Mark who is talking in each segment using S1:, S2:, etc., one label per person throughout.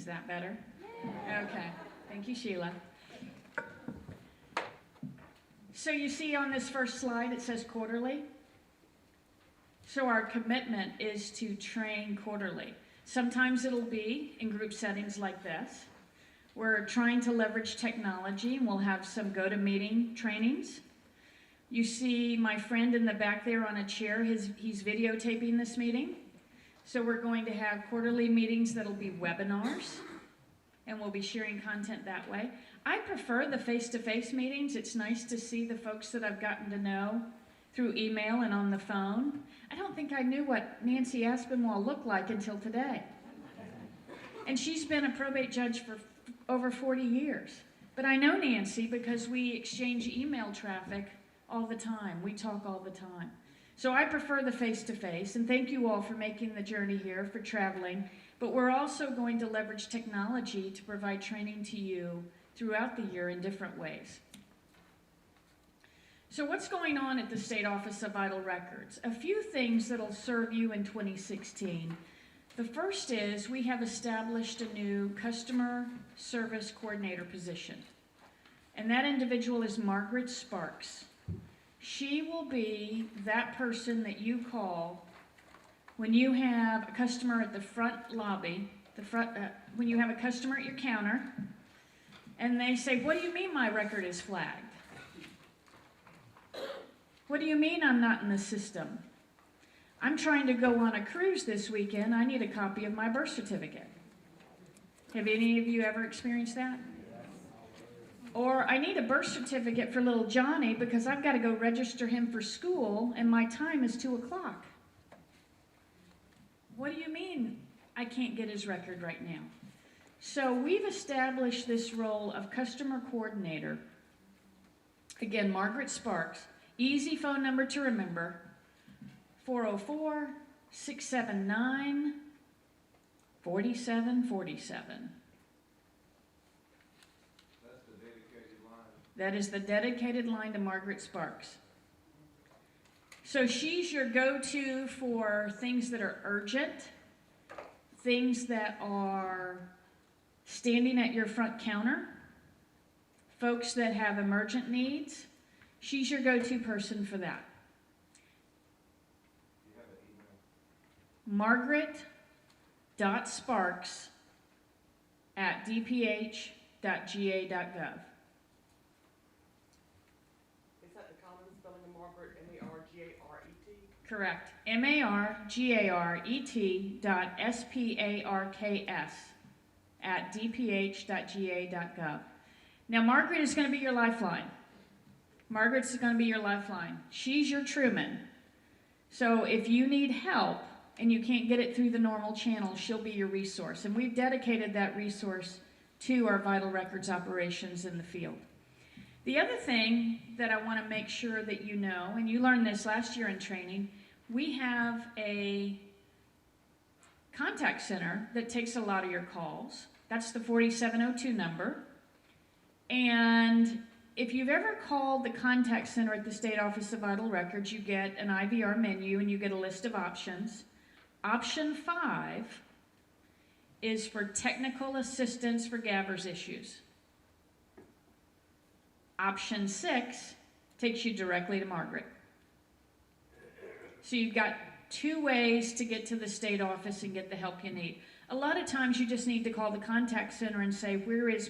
S1: Is that better? Okay. Thank you, Sheila. So you see on this first slide, it says quarterly. So our commitment is to train quarterly. Sometimes it'll be in group settings like this. We're trying to leverage technology, and we'll have some go-to-meeting trainings. You see my friend in the back there on a chair, he's videotaping this meeting. So we're going to have quarterly meetings that'll be webinars, and we'll be sharing content that way. I prefer the face-to-face meetings. It's nice to see the folks that I've gotten to know through email and on the phone. I don't think I knew what Nancy Aspinwall looked like until today. And she's been a probate judge for over 40 years. But I know Nancy because we exchange email traffic all the time. We talk all the time. So I prefer the face-to-face, and thank you all for making the journey here, for traveling. But we're also going to leverage technology to provide training to you throughout the year in different ways. So what's going on at the State Office of Vital Records? A few things that'll serve you in 2016. The first is we have established a new customer service coordinator position. And that individual is Margaret Sparks. She will be that person that you call when you have a customer at the front lobby, when you have a customer at your counter, and they say, "What do you mean my record is flagged? What do you mean I'm not in the system? I'm trying to go on a cruise this weekend. I need a copy of my birth certificate." Have any of you ever experienced that? Or I need a birth certificate for little Johnny because I've got to go register him for school and my time is 2 o'clock. What do you mean I can't get his record right now? So we've established this role of customer coordinator. Again, Margaret Sparks. Easy phone number to remember, 404-679-4747. That is the dedicated line to Margaret Sparks. So she's your go-to for things that are urgent, things that are standing at your front counter, folks that have emergent needs. She's your go-to person for that. Margaret.Sparks@dph.ga.gov. Correct. margaret.sparks@dph.ga.gov. Now, Margaret is going to be your lifeline. Margaret's going to be your lifeline. She's your Truman. So if you need help and you can't get it through the normal channel, she'll be your resource. And we've dedicated that resource to our vital records operations in the field. The other thing that I want to make sure that you know, and you learned this last year in training, we have a contact center that takes a lot of your calls. That's the 4702 number. And if you've ever called the contact center at the State Office of Vital Records, you get an IVR menu and you get a list of options. Option 5 is for technical assistance for Gavers issues. Option 6 takes you directly to Margaret. So you've got 2 ways to get to the state office and get the help you need. A lot of times you just need to call the contact center and say, where is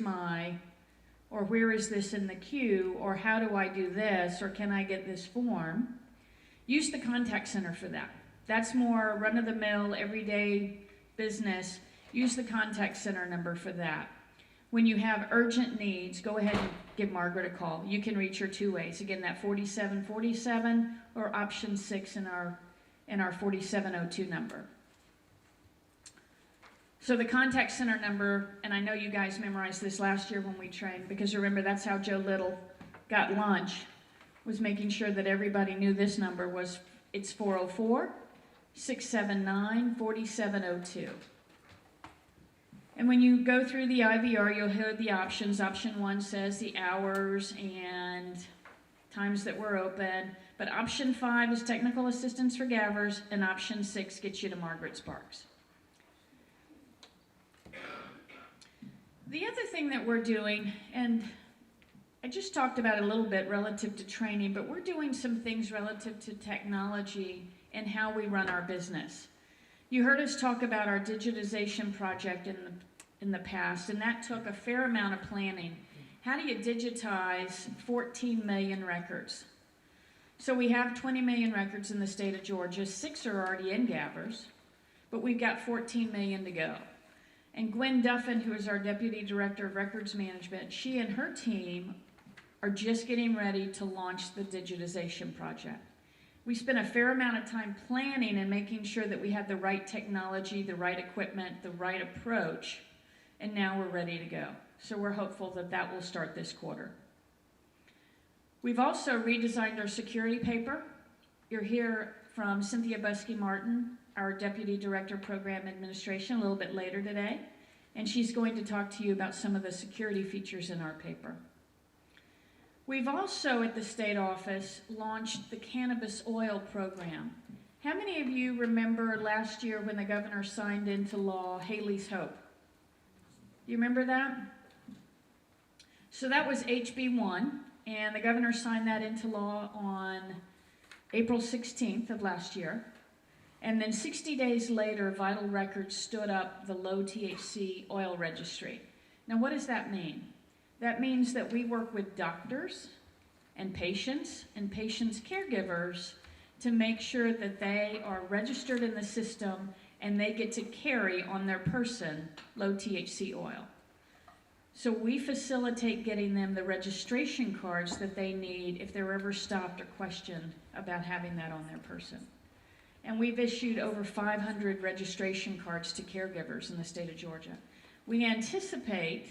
S1: this in the queue, or how do I do this, or can I get this form? Use the contact center for that. That's more run-of-the-mill, everyday business. Use the contact center number for that. When you have urgent needs, go ahead and give Margaret a call. You can reach her 2 ways. Again, that 4747 or option 6 in our 4702 number. So the contact center number, and I know you guys memorized this last year when we trained, because remember that's how Joe Little got lunch, was making sure that everybody knew this number was, it's 404-679-4702. And when you go through the IVR, you'll hear the options. Option 1 says the hours and times that we're open. But option 5 is technical assistance for Gavers, and option 6 gets you to Margaret Sparks. The other thing that we're doing, and I just talked about it a little bit relative to training, but we're doing some things relative to technology and how we run our business. You heard us talk about our digitization project in the past, and that took a fair amount of planning. How do you digitize 14 million records? So we have 20 million records in the state of Georgia. 6 are already in Gabbers, but we've got 14 million to go. And Gwen Duffin, who is our Deputy Director of Records Management, she and her team are just getting ready to launch the digitization project. We spent a fair amount of time planning and making sure that we had the right technology, the right equipment, the right approach, and now we're ready to go. So we're hopeful that that will start this quarter. We've also redesigned our security paper. You'll hear from Cynthia Buskey-Martin, our Deputy Director of Program Administration, a little bit later today, and she's going to talk to you about some of the security features in our paper. We've also, at the state office, launched the cannabis oil program. How many of you remember last year when the governor signed into law Haley's Hope? You remember that? So that was HB 1, and the governor signed that into law on April 16th of last year. And then 60 days later, Vital Records stood up the low THC oil registry. Now, what does that mean? That means that we work with doctors and patients caregivers to make sure that they are registered in the system and they get to carry on their person low THC oil. So we facilitate getting them the registration cards that they need if they're ever stopped or questioned about having that on their person. And we've issued over 500 registration cards to caregivers in the state of Georgia. We anticipate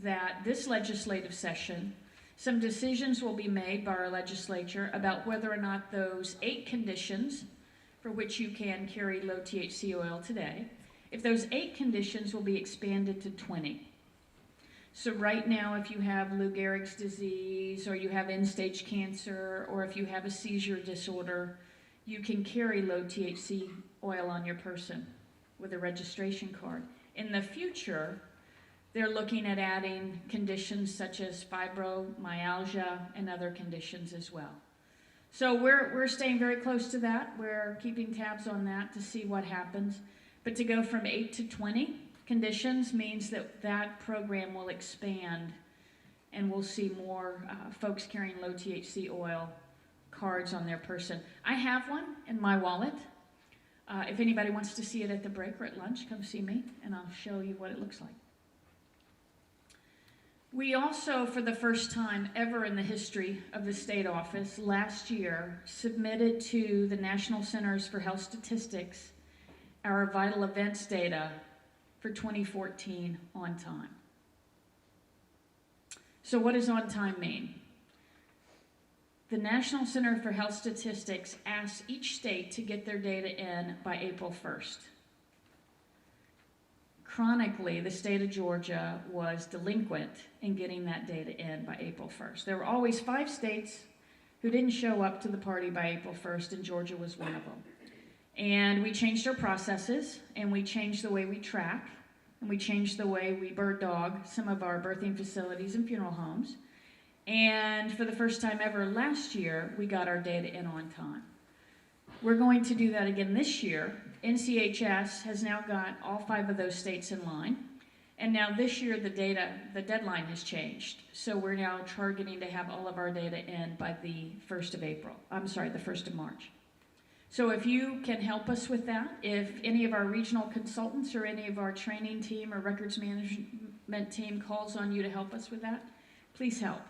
S1: that this legislative session, some decisions will be made by our legislature about whether or not those 8 conditions for which you can carry low THC oil today, if those 8 conditions will be expanded to 20. So right now, if you have Lou Gehrig's disease, or you have end-stage cancer, or if you have a seizure disorder, you can carry low THC oil on your person with a registration card. In the future, they're looking at adding conditions such as fibromyalgia and other conditions as well. So we're staying very close to that. We're keeping tabs on that to see what happens. But to go from 8 to 20 conditions means that that program will expand and we'll see more folks carrying low THC oil cards on their person. I have one in my wallet. If anybody wants to see it at the break or at lunch, come see me and I'll show you what it looks like. We also, for the first time ever in the history of the state office, last year submitted to the National Centers for Health Statistics our vital events data for 2014 on time. So what does on time mean? The National Center for Health Statistics asks each state to get their data in by April 1st. Chronically, the state of Georgia was delinquent in getting that data in by April 1st. There were always 5 states who didn't show up to the party by April 1st, and Georgia was one of them. And we changed our processes, and we changed the way we track, and we changed the way we bird dog some of our birthing facilities and funeral homes. And for the first time ever last year, we got our data in on time. We're going to do that again this year. NCHS has now got all 5 of those states in line. And now this year, the deadline has changed. So we're now targeting to have all of our data in by the 1st of March. So if you can help us with that, if any of our regional consultants or any of our training team or records management team calls on you to help us with that, please help.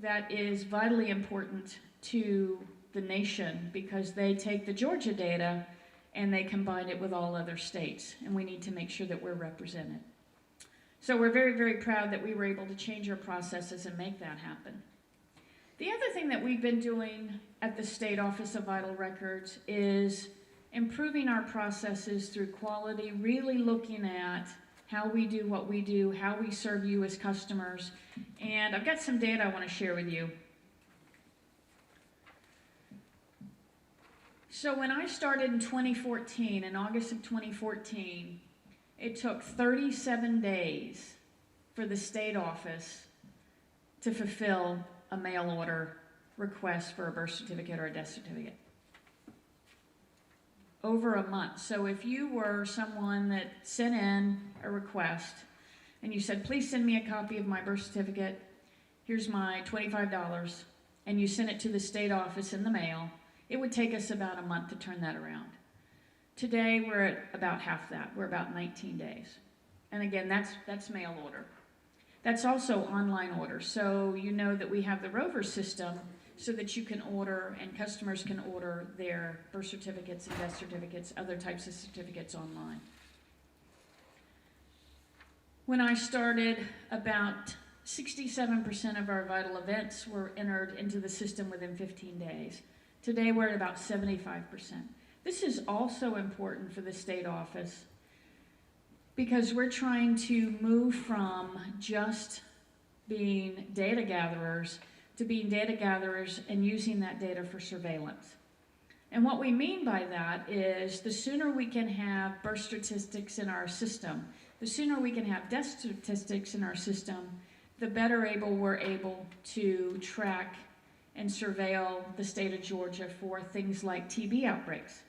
S1: That is vitally important to the nation because they take the Georgia data and they combine it with all other states, and we need to make sure that we're represented. So we're very, very proud that we were able to change our processes and make that happen. The other thing that we've been doing at the State Office of Vital Records is improving our processes through quality, really looking at how we do what we do, how we serve you as customers. And I've got some data I want to share with you. So when I started in 2014, in August of 2014, it took 37 days for the state office to fulfill a mail order request for a birth certificate or a death certificate. Over a month. So if you were someone that sent in a request and you said, please send me a copy of my birth certificate, here's my $25, and you sent it to the state office in the mail, it would take us about a month to turn that around. Today we're at about half that. We're about 19 days. And again, that's mail order. That's also online order. So you know that we have the Rover system so that you can order and customers can order their birth certificates and death certificates, other types of certificates online. When I started, about 67% of our vital events were entered into the system within 15 days. Today we're at about 75%. This is also important for the state office because we're trying to move from just being data gatherers to being data gatherers and using that data for surveillance. And what we mean by that is the sooner we can have birth statistics in our system, the sooner we can have death statistics in our system, the better we're able to track and surveil the state of Georgia for things like TB outbreaks.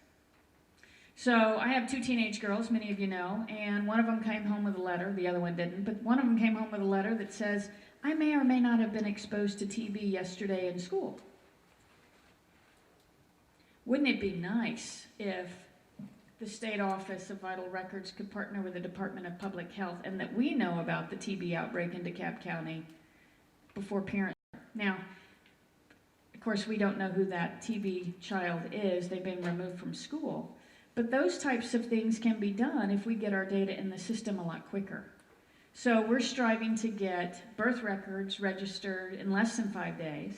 S1: So I have 2 teenage girls, many of you know, and one of them came home with a letter, the other one didn't, but one of them came home with a letter that says, I may or may not have been exposed to TB yesterday in school. Wouldn't it be nice if the State Office of Vital Records could partner with the Department of Public Health and that we know about the TB outbreak in DeKalb County before parents? Now, of course, we don't know who that TB child is. They've been removed from school. But those types of things can be done if we get our data in the system a lot quicker. So we're striving to get birth records registered in less than 5 days.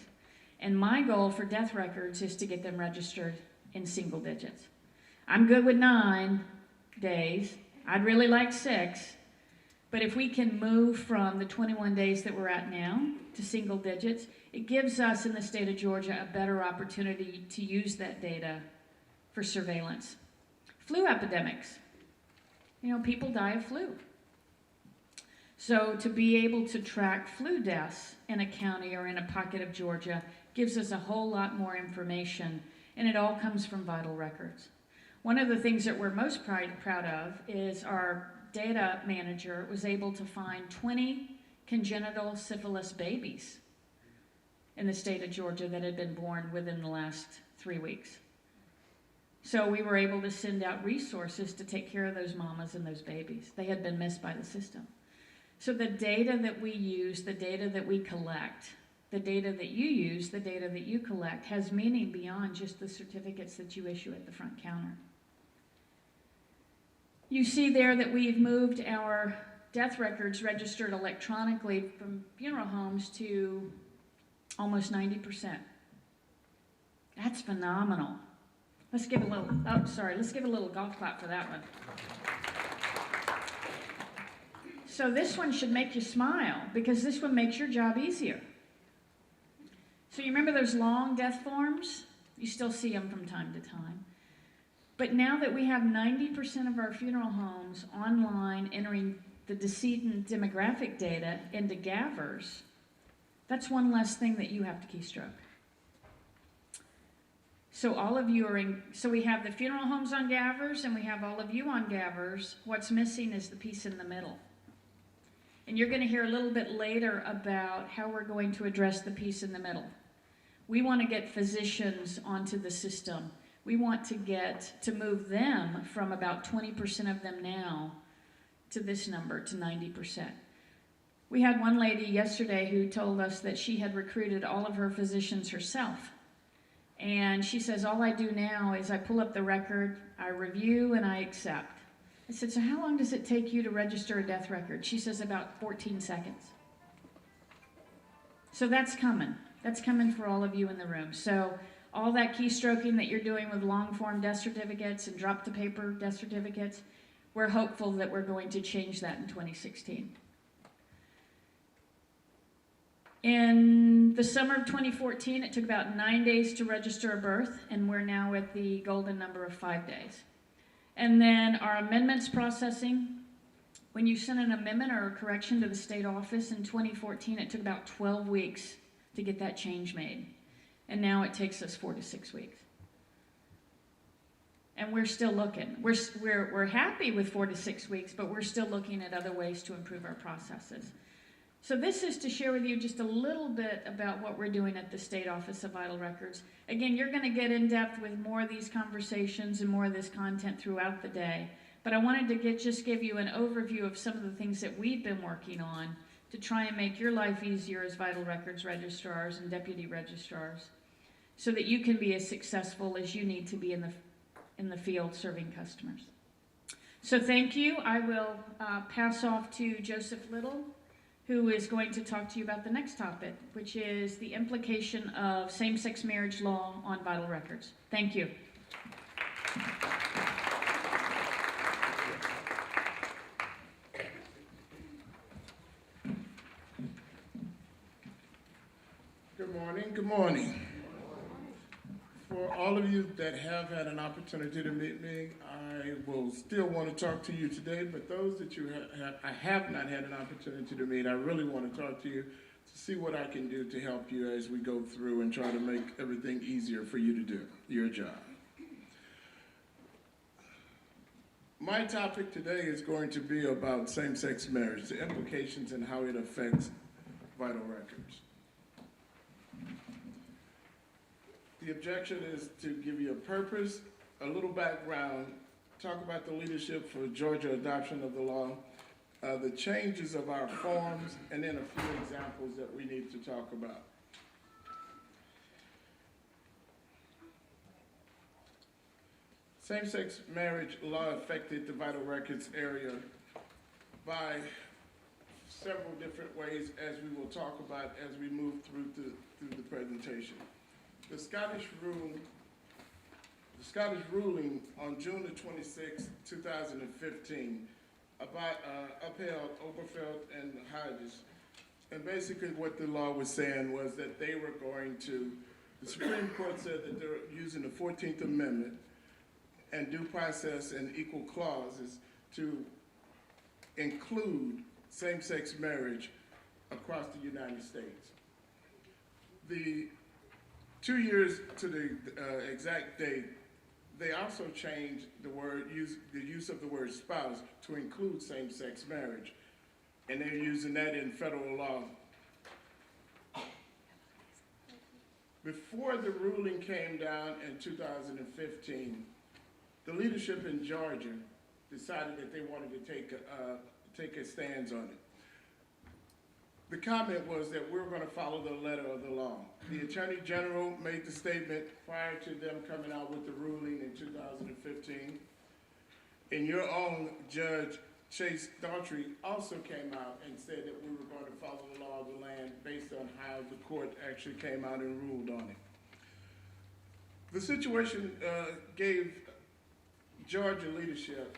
S1: And my goal for death records is to get them registered in single digits. I'm good with 9 days. I'd really like 6. But if we can move from the 21 days that we're at now to single digits, it gives us in the state of Georgia a better opportunity to use that data for surveillance. Flu epidemics. You know, people die of flu. So to be able to track flu deaths in a county or in a pocket of Georgia gives us a whole lot more information, and it all comes from vital records. One of the things that we're most proud of is our data manager was able to find 20 congenital syphilis babies in the state of Georgia that had been born within the last 3 weeks. So we were able to send out resources to take care of those mamas and those babies. They had been missed by the system. So the data that we use, the data that we collect, the data that you use, the data that you collect has meaning beyond just the certificates that you issue at the front counter. You see there that we've moved our death records registered electronically from funeral homes to almost 90%. That's phenomenal. Let's give a little golf clap for that one. So this one should make you smile because this one makes your job easier. So you remember those long death forms? You still see them from time to time. But now that we have 90% of our funeral homes online entering the decedent demographic data into Gavers, that's one less thing that you have to keystroke. So all of you are in, so we have the funeral homes on Gavers and we have all of you on Gavers. What's missing is the piece in the middle. And you're going to hear a little bit later about how we're going to address the piece in the middle. We want to get physicians onto the system. We want to move them from about 20% of them now to this number, to 90%. We had one lady yesterday who told us that she had recruited all of her physicians herself. And she says, all I do now is I pull up the record, I review, and I accept. I said, so how long does it take you to register a death record? She says about 14 seconds. So that's coming. That's coming for all of you in the room. So all that keystroking that you're doing with long form death certificates and drop to paper death certificates, we're hopeful that we're going to change that in 2016. In the summer of 2014, it took about 9 days to register a birth, and we're now at the golden number of 5 days. And then our amendments processing, When you sent an amendment or a correction to the state office in 2014, it took about 12 weeks to get that change made. And now it takes us 4 to 6 weeks. And we're still looking. We're happy with 4 to 6 weeks, but we're still looking at other ways to improve our processes. So this is to share with you just a little bit about what we're doing at the State Office of Vital Records. Again, you're going to get in depth with more of these conversations and more of this content throughout the day. But I wanted to just give you an overview of some of the things that we've been working on to try and make your life easier as Vital Records registrars and deputy registrars, so that you can be as successful as you need to be in the field serving customers. So thank you. I will pass off to Joseph Little, who is going to talk to you about the next topic, which is the implication of same-sex marriage law on Vital Records. Thank you.
S2: Good morning. Good morning. For all of you that have had an opportunity to meet me, I will still want to talk to you today, but those that I have not had an opportunity to meet, I really want to talk to you to see what I can do to help you as we go through and try to make everything easier for you to do your job. My topic today is going to be about same-sex marriage, the implications and how it affects Vital Records. The objection is to give you a purpose, a little background, talk about the leadership for Georgia adoption of the law, the changes of our forms, and then a few examples that we need to talk about. Same-sex marriage law affected the Vital Records area by several different ways, as we will talk about as we move through the presentation. The Scottish ruling on June the 26th, 2015, upheld Oberfeld and Hodges. And basically what the law was saying was that they were going to, the Supreme Court said that they're using the 14th Amendment and due process and equal clauses to include same-sex marriage across the United States. The 2 years to the exact date, they also changed the use of the word spouse to include same-sex marriage, and they're using that in federal law. Before the ruling came down in 2015, the leadership in Georgia decided that they wanted to take a stance on it. The comment was that we're going to follow the letter of the law. The Attorney General made the statement prior to them coming out with the ruling in 2015. And your own Judge Chase Daughtry also came out and said that we were going to follow the law of the land based on how the court actually came out and ruled on it. The situation gave Georgia leadership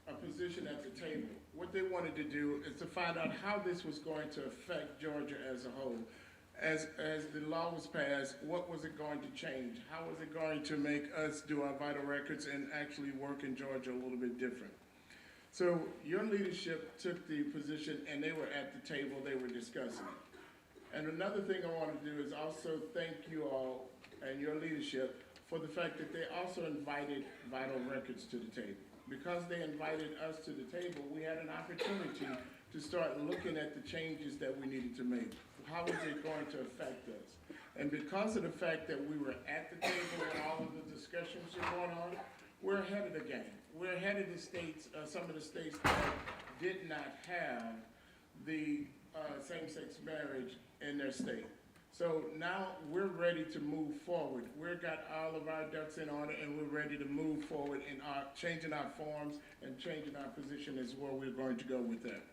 S2: a position at the table. What they wanted to do is to find out how this was going to affect Georgia as a whole. As the law was passed, what was it going to change? How was it going to make us do our Vital Records and actually work in Georgia a little bit different? So your leadership took the position and they were at the table, they were discussing it. And another thing I want to do is also thank you all and your leadership for the fact that they also invited Vital Records to the table. Because they invited us to the table, we had an opportunity to start looking at the changes that we needed to make. How is it going to affect us? And because of the fact that we were at the table and all of the discussions are going on, we're ahead of the game. We're ahead of the states, some of the states that did not have the same-sex marriage in their state. So now we're ready to move forward. We've got all of our ducks in order and we're ready to move forward in changing our forms and changing our position as where we're going to go with that.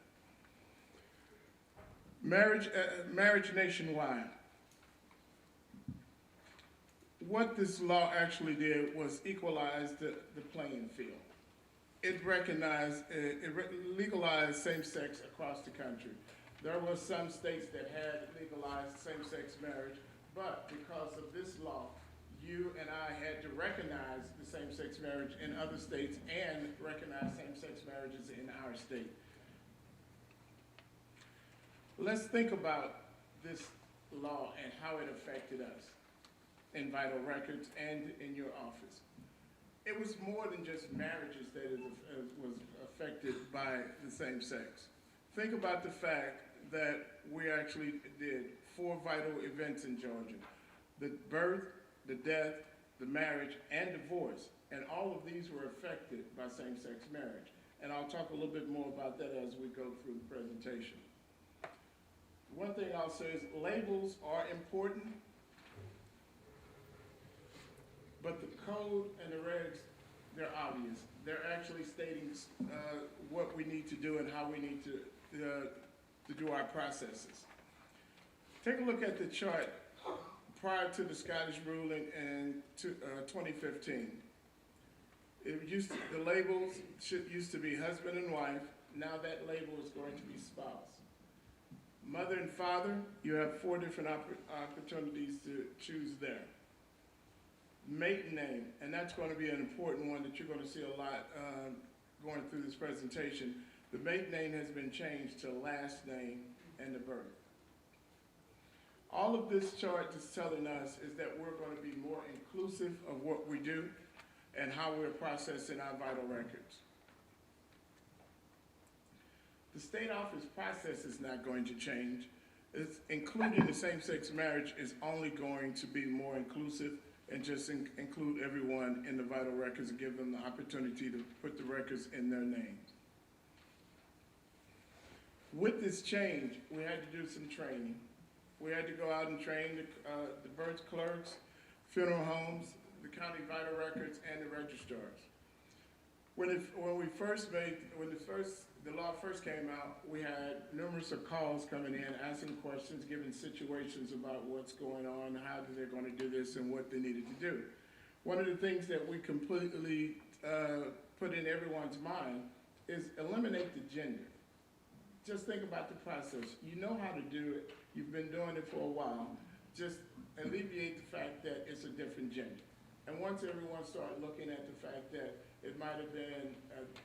S2: Marriage nationwide. What this law actually did was equalize the playing field. It legalized same-sex across the country. There were some states that had legalized same-sex marriage, but because of this law, you and I had to recognize the same-sex marriage in other states and recognize same-sex marriages in our state. Let's think about this law and how it affected us in vital records and in your office. It was more than just marriages that was affected by the same sex. Think about the fact that we actually did 4 vital events in Georgia: the birth, the death, the marriage, and divorce. And all of these were affected by same-sex marriage. And I'll talk a little bit more about that as we go through the presentation. One thing I'll say is labels are important, but the code and the regs, they're obvious. They're actually stating what we need to do and how we need to do our processes. Take a look at the chart prior to the Scottish ruling in 2015. The labels used to be husband and wife. Now that label is going to be spouse. Mother and father, you have 4 different opportunities to choose there. Maiden name, and that's going to be an important one that you're going to see a lot going through this presentation. The maiden name has been changed to last name and the birth. All of this chart is telling us is that we're going to be more inclusive of what we do and how we're processing our vital records. The state office process is not going to change. It's including the same-sex marriage is only going to be more inclusive and just include everyone in the vital records and give them the opportunity to put the records in their names. With this change, we had to do some training. We had to go out and train the birth clerks, funeral homes, the county vital records, and the registrars. When the law first came out, we had numerous of calls coming in, asking questions, giving situations about what's going on, how they're going to do this, and what they needed to do. One of the things that we completely put in everyone's mind is eliminate the gender. Just think about the process. You know how to do it. You've been doing it for a while. Just alleviate the fact that it's a different gender. And once everyone started looking at the fact that it might have been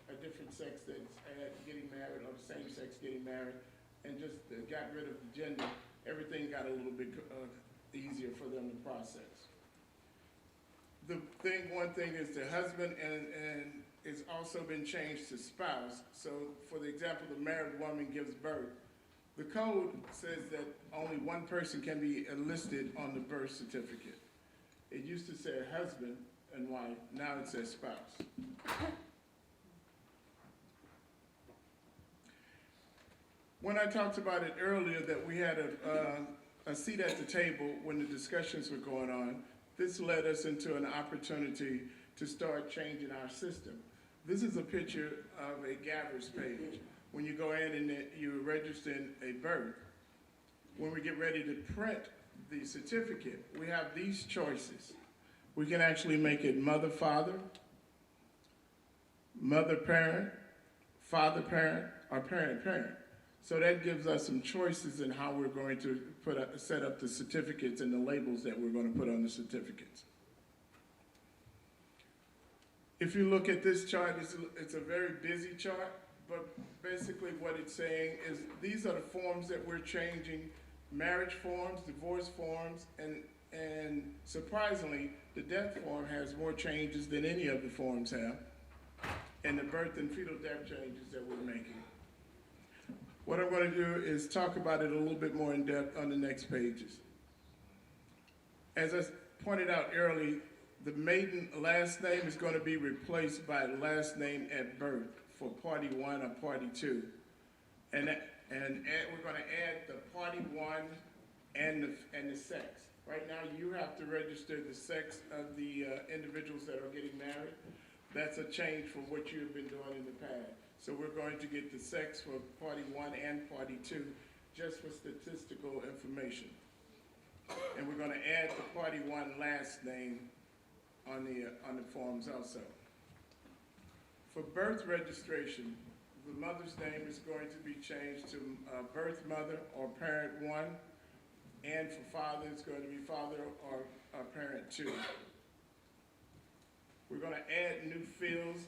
S2: a different sex that's getting married or the same sex getting married and just got rid of the gender, everything got a little bit easier for them to process. One thing is the husband and it's also been changed to spouse. So for the example, the married woman gives birth. The code says that only one person can be enlisted on the birth certificate. It used to say husband and wife, now it says spouse. When I talked about it earlier that we had a seat at the table when the discussions were going on, this led us into an opportunity to start changing our system. This is a picture of a Gathers page. When you go in and you register a birth, when we get ready to print the certificate, we have these choices. We can actually make it mother-father, mother-parent, father-parent, or parent-parent. So that gives us some choices in how we're going to set up the certificates and the labels that we're going to put on the certificates. If you look at this chart, it's a very busy chart, but basically what it's saying is these are the forms that we're changing: marriage forms, divorce forms, and surprisingly, the death form has more changes than any of the forms have, and the birth and fetal death changes that we're making. What I'm going to do is talk about it a little bit more in depth on the next pages. As I pointed out earlier, the maiden last name is going to be replaced by last name at birth for party 1 or party 2. And we're going to add the party 1 and the sex. Right now you have to register the sex of the individuals that are getting married. That's a change from what you have been doing in the past. So we're going to get the sex for party 1 and party 2 just for statistical information. And we're going to add the party 1 last name on the forms also. For birth registration, the mother's name is going to be changed to birth mother or parent 1, and for father, it's going to be father or parent 2. We're going to add new fields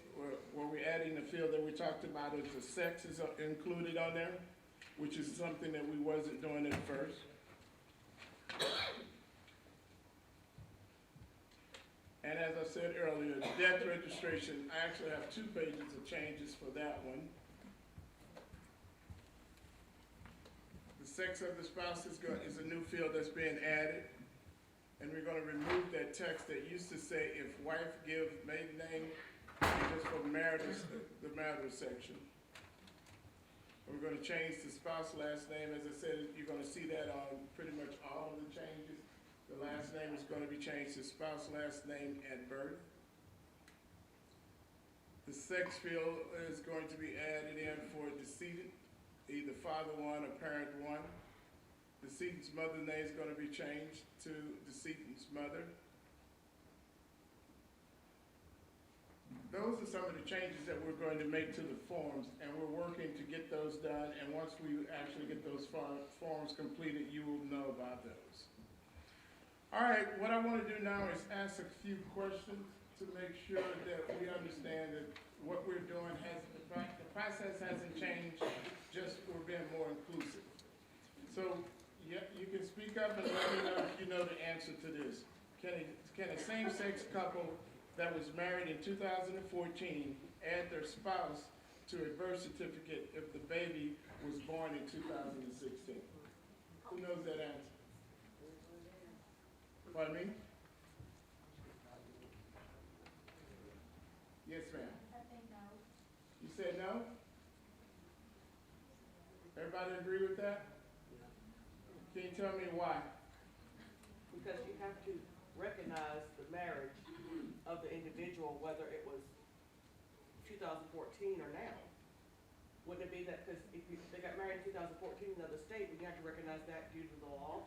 S2: where we're adding the field that we talked about as the sex is included on there. which is something that we wasn't doing at first. And as I said earlier, death registration, I actually have 2 pages of changes for that one. The sex of the spouse is a new field that's being added. And we're gonna remove that text that used to say if wife give maiden name, just for the marital section. We're gonna change the spouse last name. As I said, you're gonna see that on pretty much all of the changes. The last name is gonna be changed to spouse last name at birth. The sex field is going to be added in for decedent, either father 1 or parent 1. Decedent's mother name is gonna be changed to decedent's mother. Those are some of the changes that we're going to make to the forms, and we're working to get those done, and once we actually get those forms completed, you will know about those. All right, what I want to do now is ask a few questions to make sure that we understand that what we're doing the process hasn't changed, just we're being more inclusive. So, yeah, you can speak up and let me know if you know the answer to this. Can a same-sex couple that was married in 2014 add their spouse to a birth certificate if the baby was born in 2016? Who knows that answer? Pardon me? Yes, ma'am.
S3: I think no.
S2: You said no? Everybody agree with that? Can you tell me why?
S4: Because you have to recognize the marriage of the individual, whether it was 2014 or now. Wouldn't it be that, because if they got married in 2014 in another state, we have to recognize that due to the law?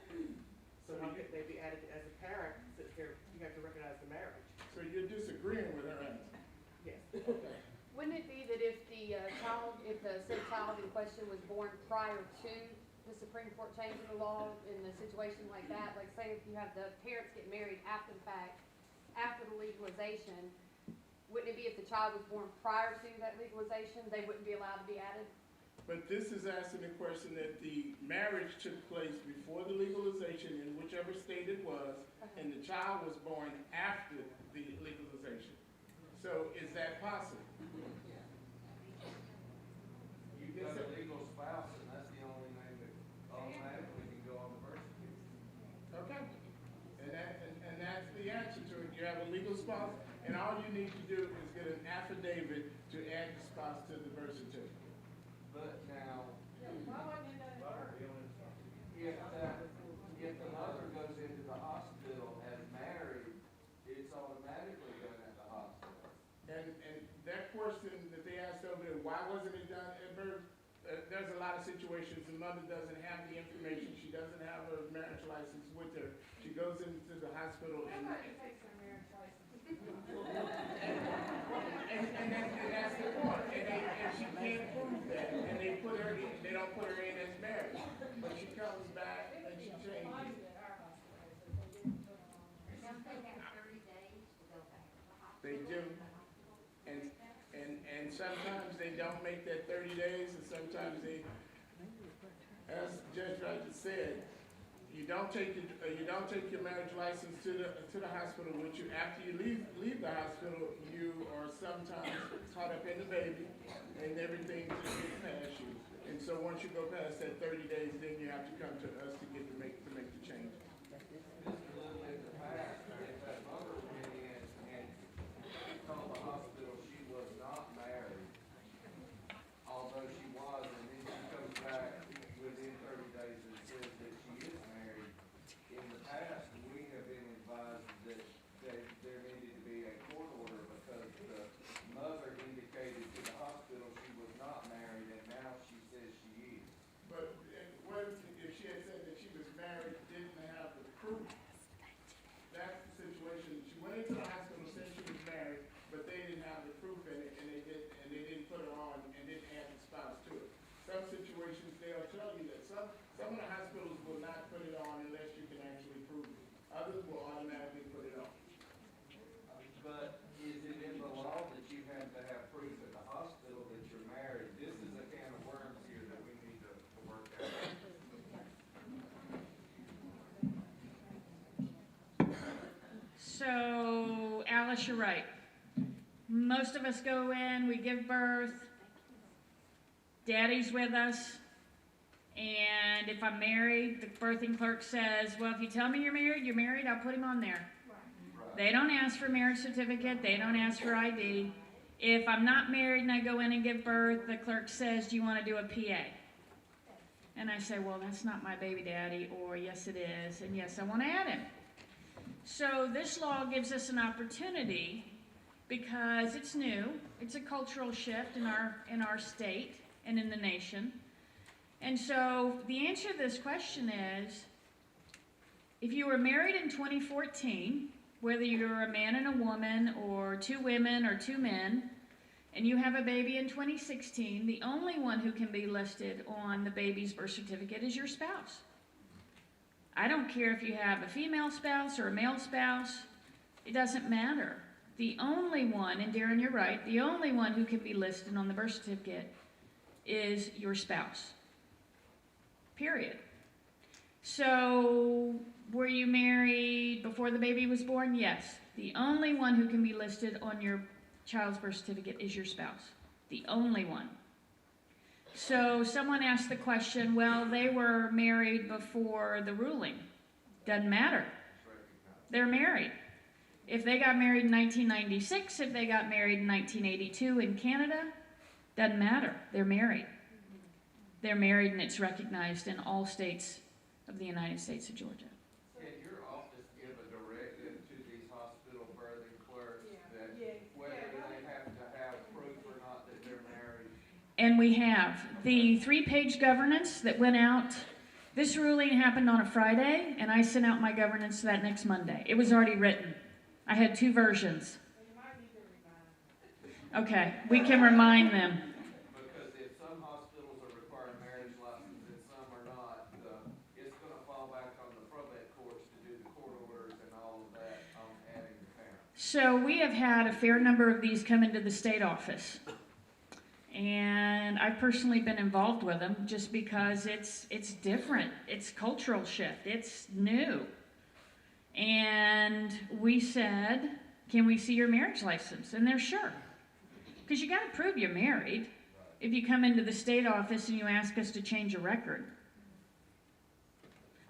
S4: So how could they be added as a parent, since you have to recognize the marriage?
S2: So you're disagreeing with her answer?
S4: Yes.
S2: Okay.
S5: Wouldn't it be that if the said child in question was born prior to the Supreme Court changing the law in a situation like that, like say if you have the parents get married after the fact, after the legalization, wouldn't it be if the child was born prior to that legalization, they wouldn't be allowed to be added?
S2: But this is asking the question that the marriage took place before the legalization in whichever state it was, and the child was born after the legalization. So is that possible?
S6: You've got a legal spouse, and that's the only name that automatically can go on the birth certificate.
S2: Okay. And that's the answer to it. You have a legal spouse, and all you need to do is get an affidavit to add the spouse to the birth certificate.
S6: But now,
S5: Why wasn't it done at birth?
S6: if the mother goes into the hospital as married, it's automatically done at the hospital.
S2: And that question that they asked over there, why wasn't it done at birth? There's a lot of situations the mother doesn't have the information, she doesn't have her marriage license with her. She goes into the hospital and
S5: takes their marriage license.
S2: and that's the point. And she can't prove that. And they don't put her in as married. But she comes back and she changes.
S3: Don't they have 30 days to go back to the hospital?
S2: They do. And sometimes they don't make that 30 days, and sometimes they, as Judge Rogers said, you don't take your marriage license to the hospital with you. After you leave the hospital, you are sometimes caught up in the baby, and everything just gets past you. And so once you go past that 30 days, then you have to come to us to make the change.
S6: Just a little in the past, if that mother went in and told the hospital she was not married, although she was, and then she comes back within 30 days and says that she is married, in the past, we have been advised that there needed to be a court order because the mother indicated to the hospital she was not married, and now she says she is.
S2: But what if she had said that she was married, didn't have the proof? That's
S1: So, Alice, you're right. Most of us go in, we give birth, daddy's with us, and if I'm married, the birthing clerk says, well, if you tell me you're married, I'll put him on there.
S6: Right.
S1: They don't ask for marriage certificate, they don't ask for ID. If I'm not married and I go in and give birth, the clerk says, do you want to do a PA? And I say, well, that's not my baby daddy, or yes it is, and yes, I want to add him. So this law gives us an opportunity, because it's new, it's a cultural shift in our state and in the nation. And so the answer to this question is, if you were married in 2014, whether you're a man and a woman, or two women or two men, and you have a baby in 2016, the only one who can be listed on the baby's birth certificate is your spouse. I don't care if you have a female spouse or a male spouse, it doesn't matter. The only one, and Darren, you're right, the only one who can be listed on the birth certificate is your spouse. Period. So, were you married before the baby was born? Yes. The only one who can be listed on your child's birth certificate is your spouse. The only one. So someone asked the question, well, they were married before the ruling. Doesn't matter. They're married. If they got married in 1996, if they got married in 1982 in Canada, doesn't matter. They're married. They're married, and it's recognized in all states of the United States of Georgia.
S6: Can your office give a directive to these hospital birthing clerks that whether they have to have proof or not that they're married?
S1: And we have the 3-page governance that went out. This ruling happened on a Friday, and I sent out my governance that next Monday. It was already written. I had 2 versions. Okay, we can remind them.
S6: Because if some hospitals are requiring marriage license and some are not, it's gonna fall back on the probate courts to do the court orders and all of that on adding the parents.
S1: So we have had a fair number of these come into the state office. And I've personally been involved with them just because it's different. It's cultural shift. It's new. And we said, can we see your marriage license? And they're sure. Because you got to prove you're married if you come into the state office and you ask us to change a record.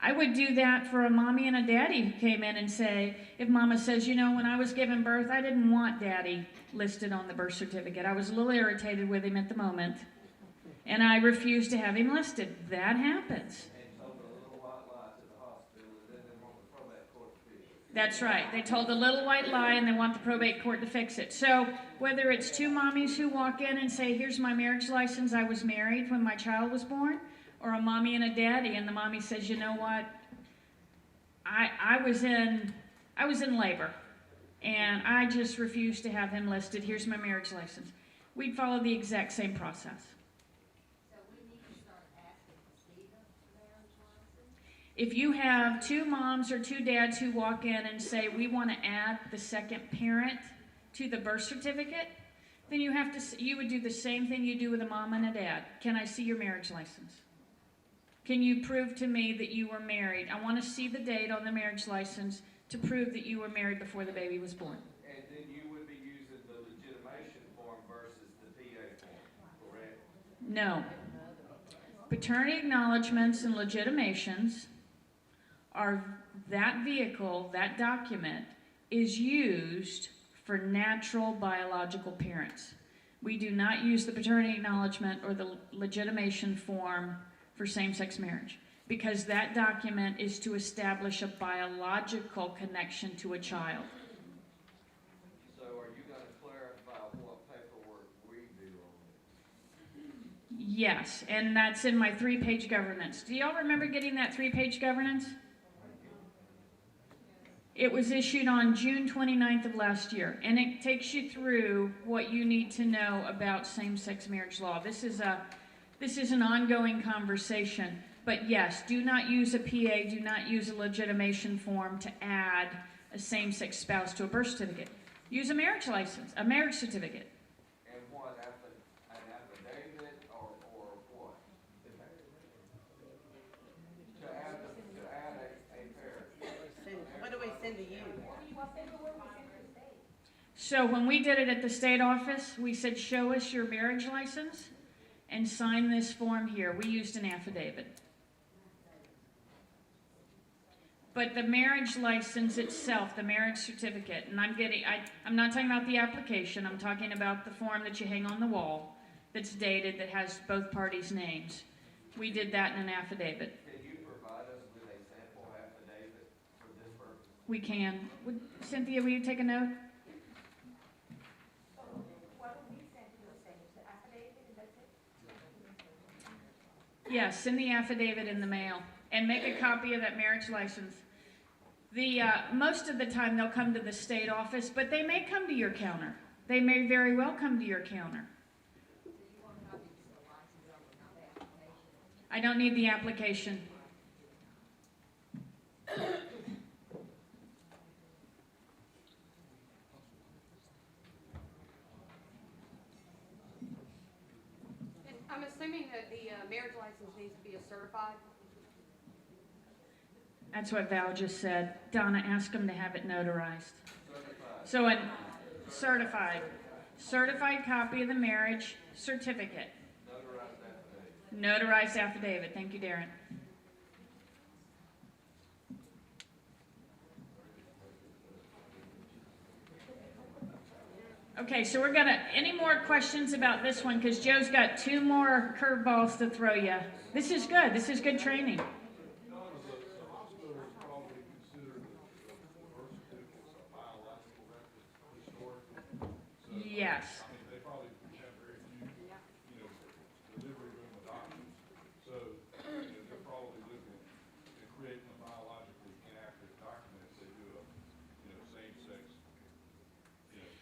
S1: I would do that for a mommy and a daddy who came in and say, if mama says, you know, when I was giving birth, I didn't want daddy listed on the birth certificate. I was a little irritated with him at the moment, and I refused to have him listed. That happens.
S6: And told a little white lie to the hospital and then they want the probate court to fix it.
S1: That's right. They told a little white lie and they want the probate court to fix it. So whether it's 2 mommies who walk in and say, here's my marriage license, I was married when my child was born, or a mommy and a daddy, and the mommy says, you know what, I was in labor, and I just refused to have him listed. Here's my marriage license. We'd follow the exact same process.
S3: So we need to start asking to see the marriage license?
S1: If you have 2 moms or 2 dads who walk in and say, we want to add the second parent to the birth certificate, then you would do the same thing you do with a mom and a dad. Can I see your marriage license? Can you prove to me that you were married? I want to see the date on the marriage license to prove that you were married before the baby was born.
S6: And then you would be using the legitimation form versus the PA form, correct?
S1: No. Paternity acknowledgments and legitimations are that vehicle, that document, is used for natural biological parents. We do not use the paternity acknowledgement or the legitimation form for same-sex marriage, because that document is to establish a biological connection to a child.
S6: So are you gonna clarify what paperwork we do on it?
S1: Yes, and that's in my 3-page governance. Do y'all remember getting that 3-page governance? It was issued on June 29th of last year, and it takes you through what you need to know about same-sex marriage law. This is an ongoing conversation, but yes, do not use a PA, do not use a legitimation form to add a same-sex spouse to a birth certificate. Use a marriage license, a marriage certificate.
S6: And what, an affidavit or what? To add a parent.
S7: What do we send to you?
S1: So when we did it at the state office, we said, show us your marriage license and sign this form here. We used an affidavit. But the marriage license itself, the marriage certificate, and I'm not talking about the application, I'm talking about the form that you hang on the wall that's dated, that has both parties' names. We did that in an affidavit.
S6: Can you provide us with a sample affidavit for this purpose?
S1: We can. Cynthia, will you take a note?
S3: What will we send to the state, is the affidavit, and that's it?
S1: Yes, send the affidavit in the mail and make a copy of that marriage license. Most of the time they'll come to the state office, but they may come to your counter. They may very well come to your counter.
S3: So you want copies of the license number, not the application?
S1: I don't need the application.
S5: And I'm assuming that the marriage license needs to be a certified.
S1: That's what Val just said. Donna, ask them to have it notarized.
S6: Certified.
S1: So a certified copy of the marriage certificate.
S6: Notarized affidavit.
S1: Notarized affidavit. Thank you, Darren. Okay, so any more questions about this one? Because Joe's got 2 more curveballs to throw you. This is good. This is good training.
S7: The hospital is probably considered the birth certificates a biological record historically. So,
S1: Yes.
S7: I mean, they probably have very few, delivery room adoptions. So, they're probably looking at creating a biologically inaccurate document if they do a, same-sex,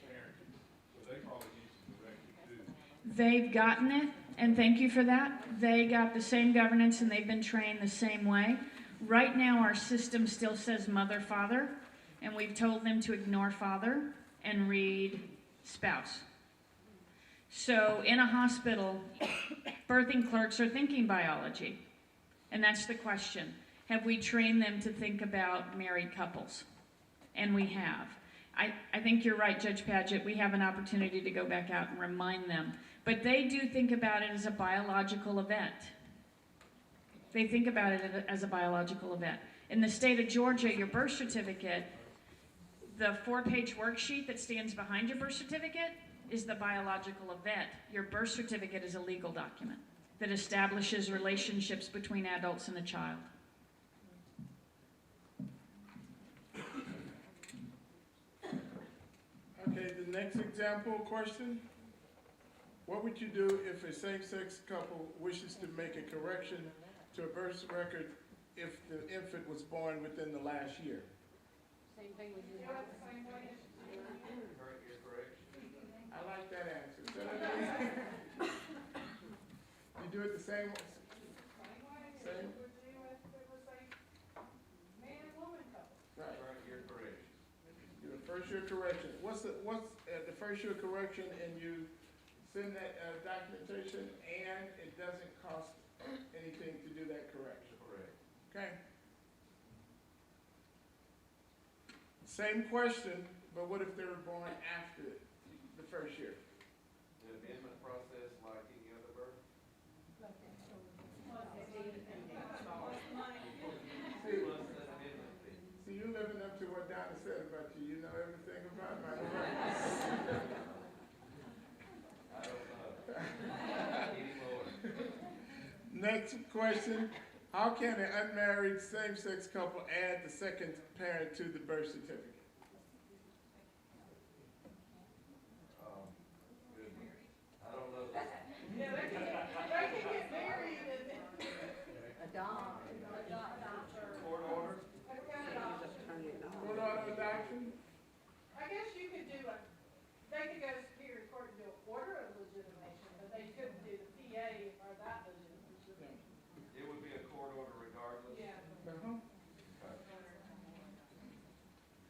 S7: parenting. So they probably need some directive too.
S1: They've gotten it, and thank you for that. They got the same governance and they've been trained the same way. Right now, our system still says mother, father, and we've told them to ignore father and read spouse. So in a hospital, birthing clerks are thinking biology. And that's the question. Have we trained them to think about married couples? And we have. I think you're right, Judge Padgett. We have an opportunity to go back out and remind them. But they do think about it as a biological event. They think about it as a biological event. In the state of Georgia, your birth certificate, the 4-page worksheet that stands behind your birth certificate is the biological event. Your birth certificate is a legal document that establishes relationships between adults and a child.
S2: Okay, the next example question. What would you do if a same-sex couple wishes to make a correction to a birth record if the infant was born within the last year?
S5: Same thing with you.
S6: Correct your correction.
S2: I like that answer. You do it the same? Same? Right.
S6: Correct your correction.
S2: Do the first year correction. What's the first year correction, and you send that documentation, and it doesn't cost anything to do that correction.
S6: Correct.
S2: Okay. Same question, but what if they were born after the first year?
S6: The amendment process like any other birth?
S2: See,
S6: Plus the amendment fee.
S2: see, you living up to what Donna said about you. You know everything about my work.
S6: I don't know. Anymore.
S2: Next question. How can an unmarried same-sex couple add the second parent to the birth certificate?
S6: Goodness. I don't know.
S3: Adopt.
S6: Court order?
S2: Court order adoption?
S8: I guess you could do they could go to Superior Court and do an order of legitimation, but they couldn't do the PA or that legitimation.
S6: It would be a court order regardless?
S8: Yeah.
S2: Uh-huh.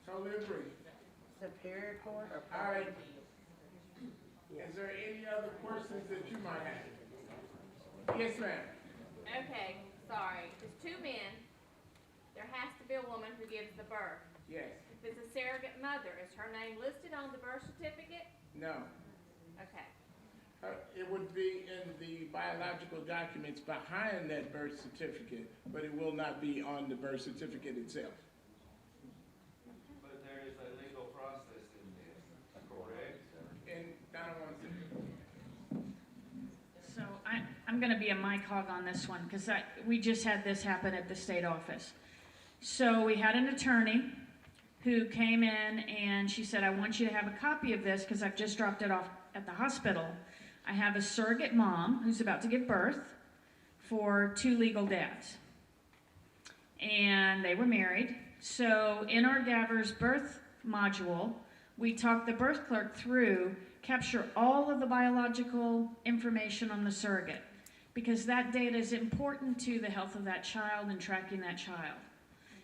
S2: Totally agree.
S9: Superior Court or?
S2: All right. Is there any other questions that you might have? Yes, ma'am.
S10: Okay, sorry. There's 2 men. There has to be a woman who gives the birth.
S2: Yes.
S10: it's a surrogate mother, is her name listed on the birth certificate?
S2: No.
S10: Okay.
S2: It would be in the biological documents behind that birth certificate, but it will not be on the birth certificate itself.
S6: But there is a legal process in this, correct?
S2: And Donna wants to.
S1: So I'm going to be a mic hog on this one because we just had this happen at the state office. So we had an attorney who came in and she said, I want you to have a copy of this because I've just dropped it off at the hospital. I have a surrogate mom who's about to give birth for 2 legal dads. And they were married. So in our Gavers birth module, we talked the birth clerk through capture all of the biological information on the surrogate because that data is important to the health of that child and tracking that child.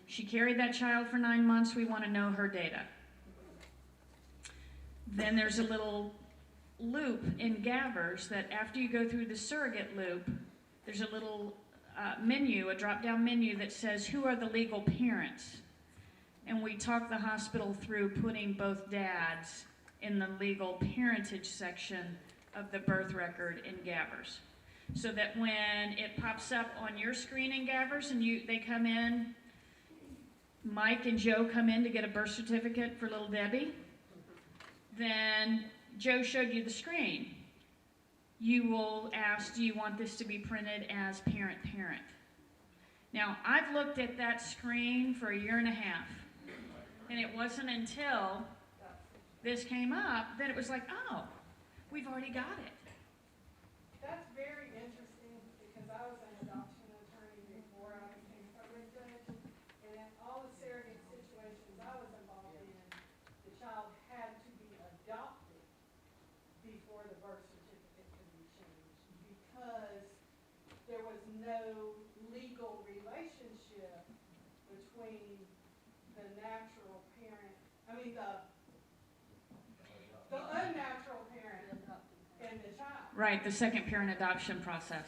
S1: She carried that child for 9 months. We want to know her data. Then there's a little loop in Gavers that after you go through the surrogate loop, there's a little menu, a drop-down menu that says who are the legal parents. And we talk the hospital through putting both dads in the legal parentage section of the birth record in Gavers. So that when it pops up on your screen in Gavers and they come in, Mike and Joe come in to get a birth certificate for little Debbie, then Joe showed you the screen. You will ask, do you want this to be printed as parent-parent? Now, I've looked at that screen for 1.5 years, and it wasn't until this came up that it was like, oh, we've already got it.
S8: That's very interesting because I was an adoption attorney before I became public judge. And in all the surrogate situations I was involved in, the child had to be adopted before the birth certificate could be changed because there was no legal relationship between the natural parent, the unnatural parent and the child.
S1: Right, the second parent adoption process.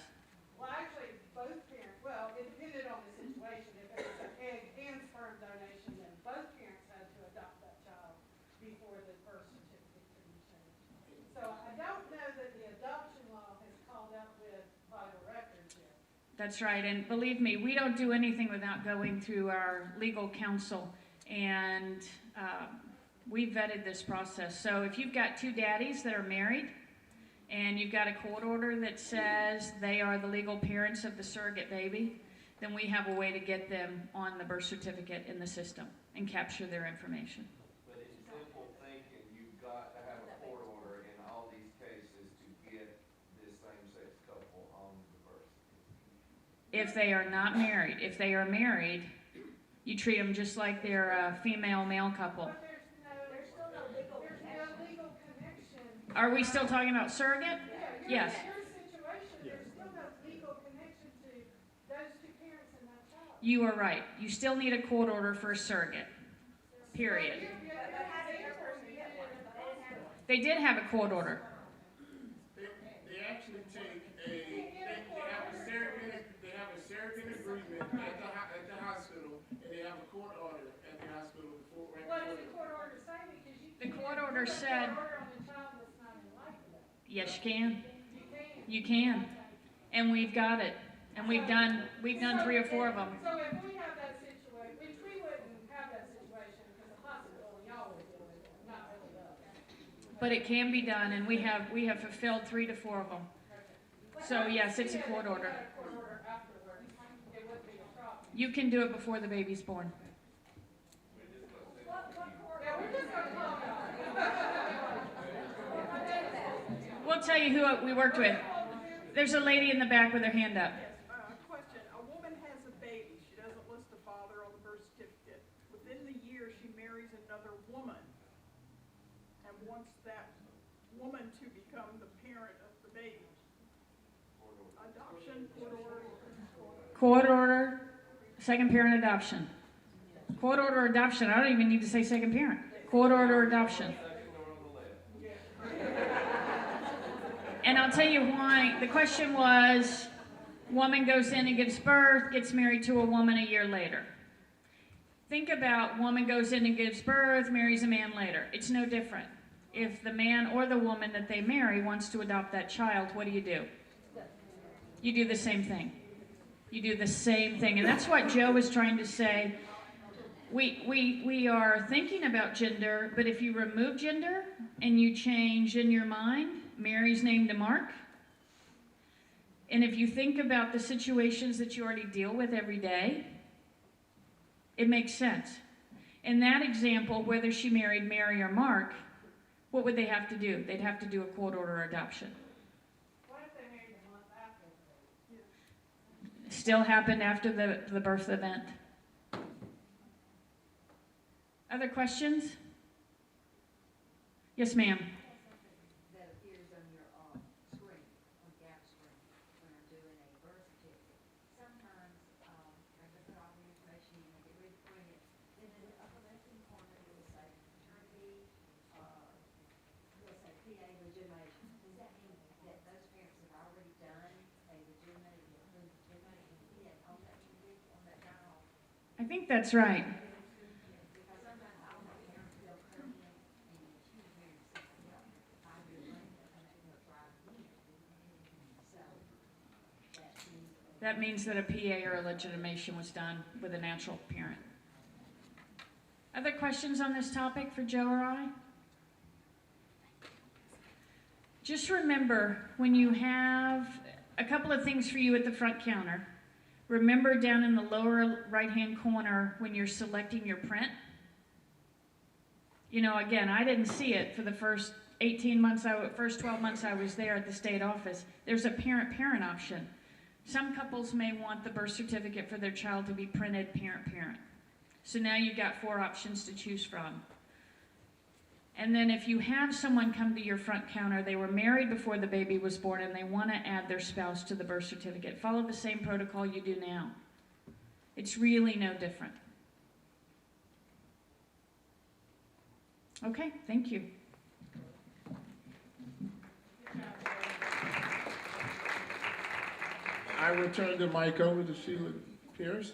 S8: Well, actually, both parents, well, it depended on the situation. If it was an egg and sperm donation, then both parents had to adopt that child before the birth certificate could be changed. So I don't know that the adoption law has called out with vital records yet.
S1: That's right, and believe me, we don't do anything without going through our legal counsel, and we vetted this process. So if you've got 2 daddies that are married, and you've got a court order that says they are the legal parents of the surrogate baby, then we have a way to get them on the birth certificate in the system and capture their information.
S6: But in simple thinking, you've got to have a court order in all these cases to get this same-sex couple on the birth certificate.
S1: If they are not married, if they are married, you treat them just like they're a female-male couple.
S8: But there's still no legal connection.
S1: Are we still talking about surrogate?
S8: Yeah,
S1: Yes.
S8: your situation, there's still no legal connection to those 2 parents and that child.
S1: You are right. You still need a court order for a surrogate. Period. They did have a court order.
S2: They actually take they have a surrogate agreement at the hospital, and they have a court order at the hospital before.
S8: What does the court order say? Because you
S1: The
S8: can't
S1: court order
S8: put a
S1: said-
S8: court order on the child that's not in life with us.
S1: Yes, you can.
S8: You can.
S1: You can. And we've got it. And we've done 3 or 4 of them.
S8: So if we have that situation, which we wouldn't have that situation because the hospital, y'all would do it, not really us.
S1: But it can be done, and we have fulfilled 3 to 4 of them. So yes, it's a court order.
S8: If we had a court order afterwards, it wouldn't be a problem.
S1: You can do it before the baby's born.
S8: Yeah, we're just gonna talk about it.
S1: We'll tell you who we worked with. There's a lady in the back with her hand up.
S11: Question, a woman has a baby, she doesn't list the father on the birth certificate. Within the year, she marries another woman and wants that woman to become the parent of the baby. Adoption, court order.
S1: Court order, second parent adoption. Court order adoption, I don't even need to say second parent. Court order adoption. And I'll tell you why. The question was, woman goes in and gives birth, gets married to a woman a year later. think about woman goes in and gives birth, marries a man later. It's no different. If the man or the woman that they marry wants to adopt that child, what do? You do the same thing. You do the same thing. And that's what Joe was trying to say. We are thinking about gender, but if you remove gender and you change in your mind Mary's name to Mark, and if you think about the situations that you already deal with every day, it makes sense. In that example, whether she married Mary or Mark, what would they have to do? They'd have to do a court order adoption.
S8: What if they married a month after?
S1: Still happened after the birth event. Other questions? Yes, ma'am.
S3: That appears on your, screen, on gap screen, when I'm doing a birth certificate. Sometimes, I put all the information, you get ready to print it, then in the upper left-hand corner, it will say maternity, it'll say PA legitimation. Does that mean that those parents have already done a legitimate PA on that individual, on that child?
S1: I think that's right.
S3: Because sometimes all my parents will come in and she was married to somebody else 5 years later, and they'll try again. So,
S1: That means that a PA or a legitimation was done with a natural parent. Other questions on this topic for Joe or I? Just remember, when you have a couple of things for you at the front counter, remember down in the lower right-hand corner when you're selecting your print. You know, again, I didn't see it for the first 12 months I was there at the state office. There's a parent-parent option. Some couples may want the birth certificate for their child to be printed parent-parent. So now you've got 4 options to choose from. And then if you have someone come to your front counter, they were married before the baby was born and they want to add their spouse to the birth certificate, follow the same protocol you do now. It's really no different. Okay, thank you.
S2: I will turn the mic over to Sheila Pierce.